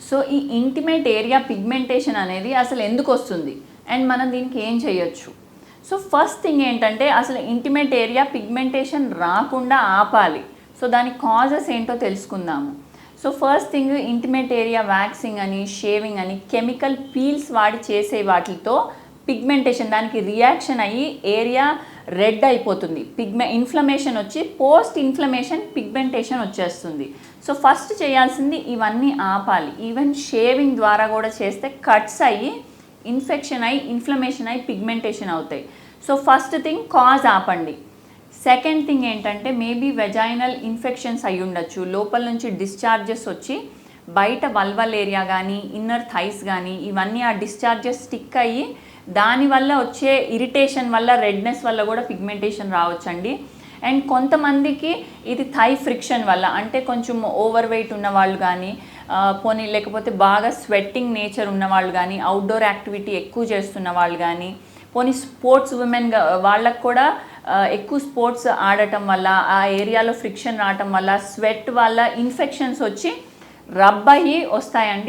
So ఈ intimate area pigmentation అనేది అసలు ఎందుకు వస్తుంది అండ్ మనం దీనికి ఏం చేయొచ్చు? సో ఫస్ట్ థింగ్ ఏంటంటే అసలు ఇంటిమేట్ ఏరియా పిగ్మెంటేషన్ రాకుండా ఆపాలి. సో దాని కాజెస్ ఏంటో తెలుసుకుందాము. So first thing, intimate area waxing అని, షేవింగ్ అని, కెమికల్ పీల్స్ వాడి చేసే వాటితో పిగ్మెంటేషన్ దానికి రియాక్షన్ అయ్యి ఏరియా రెడ్ అయిపోతుంది, ఇన్ఫ్లమేషన్ వచ్చి పోస్ట్ ఇన్ఫ్లమేషన్ పిగ్మెంటేషన్ వచ్చేస్తుంది. సో ఫస్ట్ చేయాల్సింది ఇవన్నీ ఆపాలి. ఈవెన్ షేవింగ్ ద్వారా కూడా చేస్తే కట్స్ అయ్యి ఇన్ఫెక్షన్ అయ్యి ఇన్ఫ్లమేషన్ అయ్యి పిగ్మెంటేషన్ అవుతాయి. సో ఫస్ట్ థింగ్ కాజ్ ఆపండి. సెకండ్ థింగ్ ఏంటంటే మేబీ వెజైనల్ ఇన్ఫెక్షన్స్ అయి ఉండొచ్చు, లోపల నుంచి డిశ్చార్జెస్ వచ్చి బయట వల్వల్ ఏరియా కానీ ఇన్నర్ థైస్ కానీ ఇవన్నీ ఆ డిశ్చార్జెస్ స్టిక్ అయ్యి దానివల్ల వచ్చే ఇరిటేషన్ వల్ల రెడ్నెస్ వల్ల కూడా పిగ్మెంటేషన్ రావచ్చండి. అండ్ కొంతమందికి ఇది థై ఫ్రిక్షన్ వల్ల, అంటే కొంచెం ఓవర్ వెయిట్ ఉన్న వాళ్ళు కానీ పోనీ లేకపోతే బాగా స్వెట్టింగ్ నేచర్ ఉన్న వాళ్ళు కానీ, అవుట్డోర్ యాక్టివిటీ ఎక్కువ చేస్తున్న వాళ్ళు కానీ, పోనీ స్పోర్ట్స్ ఉమెన్ వాళ్ళకు కూడా ఎక్కువ స్పోర్ట్స్ ఆడటం వల్ల ఆ ఏరియాలో ఫ్రిక్షన్ రావటం వల్ల స్వెట్ వల్ల ఇన్ఫెక్షన్స్ వచ్చి రబ్ అయ్యి వస్తాయండి.